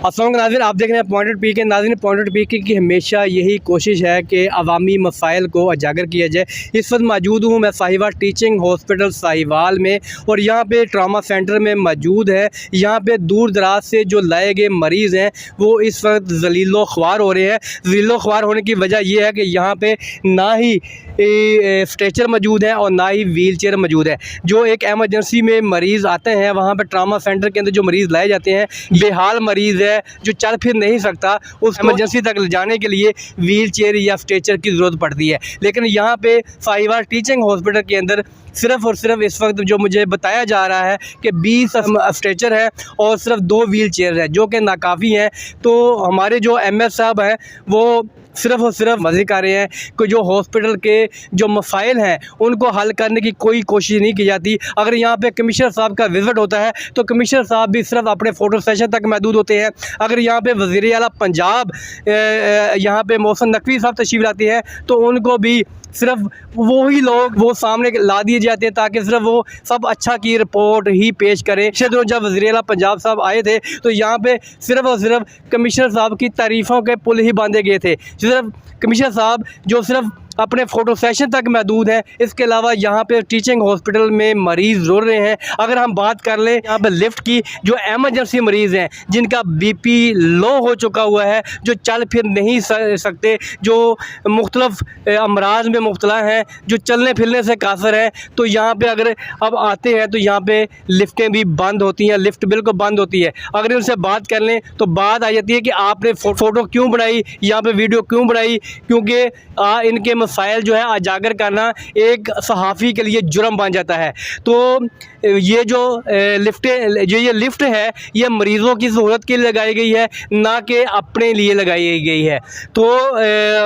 अस्सलाम नाज़रीन, आप देख रहे हैं पॉइंटेड पी के। नाज़रीन, पॉइंटेड पी की हमेशा यही कोशिश है कि अवामी मसाइल को उजागर किया जाए। इस वक्त मौजूद हूँ मैं साहिवाल टीचिंग हॉस्पिटल साहिवाल में, और यहाँ पे ट्रामा सेंटर में मौजूद है। यहाँ पे दूर दराज से जो लाए गए मरीज़ हैं वो इस वक्त ज़लीलो ख्वार हो रहे हैं। ज़लीलो ख्वार होने की वजह यह है कि यहाँ पे ना ही स्ट्रेचर मौजूद है और ना ही व्हील चेयर मौजूद है। जो एक एमरजेंसी में मरीज़ आते हैं, वहाँ पर ट्रामा सेंटर के अंदर जो मरीज़ लाए जाते हैं, बेहाल मरीज़ है जो चल फिर नहीं सकता, उस एमरजेंसी तक ले जाने के लिए व्हील चेयर या स्ट्रेचर की ज़रूरत पड़ती है। लेकिन यहाँ पे साहिवाल टीचिंग हॉस्पिटल के अंदर सिर्फ़ और सिर्फ इस वक्त जो मुझे बताया जा रहा है कि 20 स्ट्रेचर है और सिर्फ 2 व्हील चेयर है, जो कि नाकाफ़ी हैं। तो हमारे जो एमएस साहब हैं वो सिर्फ़ और सिर्फ मज़े कर रहे हैं कि जो हॉस्पिटल के जो मसाइल हैं उनको हल करने की कोई कोशिश नहीं की जाती। अगर यहाँ पे कमिश्नर साहब का विज़िट होता है तो कमिश्नर साहब भी सिर्फ अपने फ़ोटो सेशन तक महदूद होते हैं। अगर यहाँ पे वज़ीर आला पंजाब यहाँ पे मोहसिन नकवी साहब तशरीफ़ लाते हैं तो उनको भी सिर्फ वही लोग वो सामने ला दिए जाते हैं ताकि सिर्फ वो सब अच्छा की रिपोर्ट ही पेश करें। दिनों जब वज़ीर आला पंजाब साहब आए थे तो यहाँ पे सिर्फ और सिर्फ कमिश्नर साहब की तारीफ़ों के पुल ही बांधे गए थे। सिर्फ कमिश्नर साहब जो सिर्फ अपने फ़ोटो सेशन तक महदूद हैं, इसके अलावा यहाँ पे टीचिंग हॉस्पिटल में मरीज़ रो रहे हैं। अगर हम बात कर लें यहाँ पे लिफ्ट की, जो एमरजेंसी मरीज़ हैं जिनका बीपी लो हो चुका हुआ है, जो चल फिर नहीं सकते, जो मुख्तलिफ अमराज में मुब्तला हैं, जो चलने फिरने से कासर हैं, तो यहाँ पे अगर अब आते हैं तो यहाँ पे लिफ्टें भी बंद होती हैं, लिफ्ट बिल्कुल बंद होती है। अगर उनसे बात कर लें तो बात आ जाती है कि आपने फ़ोटो क्यों बनाई, यहाँ पर वीडियो क्यों बनाई, क्योंकि इनके मसाइल जो है उजागर करना एक सहाफ़ी के लिए जुर्म बन जाता है। तो ये जो ये लिफ्ट है ये मरीज़ों की सहूलत के लिए लगाई गई है, ना कि अपने लिए लगाई गई है। तो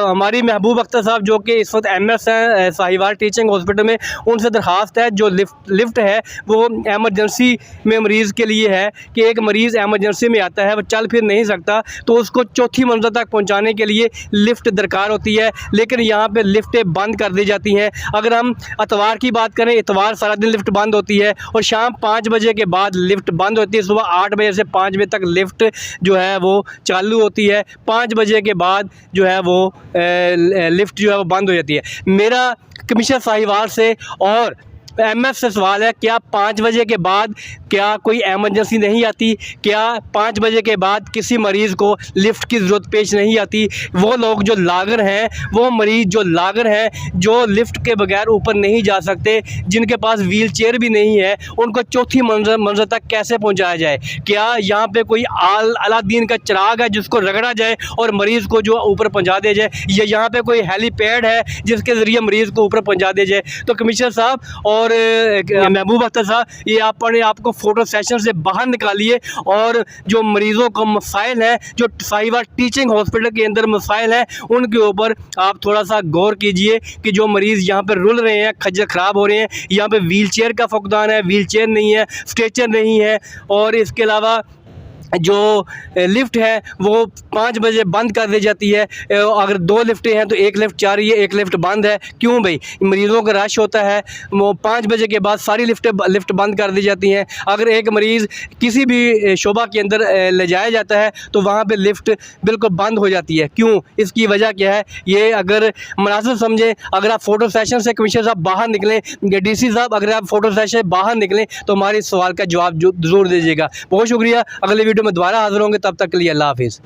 हमारी महबूब अख्तर साहब जो कि इस वक्त एमएस हैं साहिवाल टीचिंग हॉस्पिटल में, उनसे दरख्वास्त है जो लिफ्ट है वो एमरजेंसी में मरीज़ के लिए है कि एक मरीज़ एमरजेंसी में आता है, वो चल फिर नहीं सकता, तो उसको चौथी मंजिल तक पहुँचाने के लिए लिफ्ट दरकार होती है। लेकिन यहाँ पर लिफ्टें बंद कर दी जाती हैं। अगर हम इतवार की बात करें, इतवार सारा दिन लिफ्ट बंद होती है और शाम 5 बजे के बाद लिफ्ट बंद होती है। सुबह 8 बजे से 5 बजे तक लिफ्ट जो है वो चालू होती है। 5 बजे के बाद जो है वो लिफ्ट जो है वो बंद हो जाती है। मेरा कमिश्नर साहिवाल से और एमएस से सवाल है, क्या 5 बजे के बाद क्या कोई एमरजेंसी नहीं आती? क्या 5 बजे के बाद किसी मरीज़ को लिफ्ट की ज़रूरत पेश नहीं आती? वो लोग जो लागर हैं, वो मरीज़ जो लागर हैं, जो लिफ्ट के बगैर ऊपर नहीं जा सकते, जिनके पास व्हील चेयर भी नहीं है, उनको चौथी मंजिल तक कैसे पहुंचाया जाए? क्या यहाँ पे कोई अलादीन का चिराग है जिसको रगड़ा जाए और मरीज़ को जो ऊपर पहुँचा दिया जाए? या यहाँ पर कोई हेलीपैड है जिसके ज़रिए मरीज़ को ऊपर पहुँचा दिया जाए? तो कमिश्नर साहब और महबूब अख्तर साहब, ये आपको फ़ोटो सेशन से बाहर निकालिए और जो मरीज़ों को मसाइल हैं, जो साहिवाल टीचिंग हॉस्पिटल के अंदर मसाइल हैं, उनके ऊपर आप थोड़ा सा गौर कीजिए कि जो मरीज़ यहाँ पर रुल रहे हैं, खज्जर ख़राब हो रहे हैं, यहाँ पे व्हील चेयर का फुकदान है, व्हील चेयर नहीं है, स्ट्रेचर नहीं है, और इसके अलावा जो लिफ्ट है वो 5 बजे बंद कर दी जाती है। अगर 2 लिफ्टें हैं तो एक लिफ्ट जा रही है, एक लिफ्ट बंद है। क्यों भाई? मरीज़ों का रश होता है, वो 5 बजे के बाद सारी लिफ्ट बंद कर दी जाती हैं। अगर एक मरीज़ किसी भी शोबा के अंदर ले जाया जाता है तो वहाँ पे लिफ्ट बिल्कुल बंद हो जाती है। क्यों? इसकी वजह क्या है? ये अगर मुनासिब समझें, अगर आप फ़ोटो सेशन से कमिश्नर साहब बाहर निकलें, डीसी साहब अगर आप फ़ोटो सेशन से बाहर निकलें तो हमारे सवाल का जवाब ज़रूर दीजिएगा। बहुत शुक्रिया। अगले वीडियो में दोबारा हाज़िर होंगे, तब तक के लिए अल्लाह हाफ़िज़।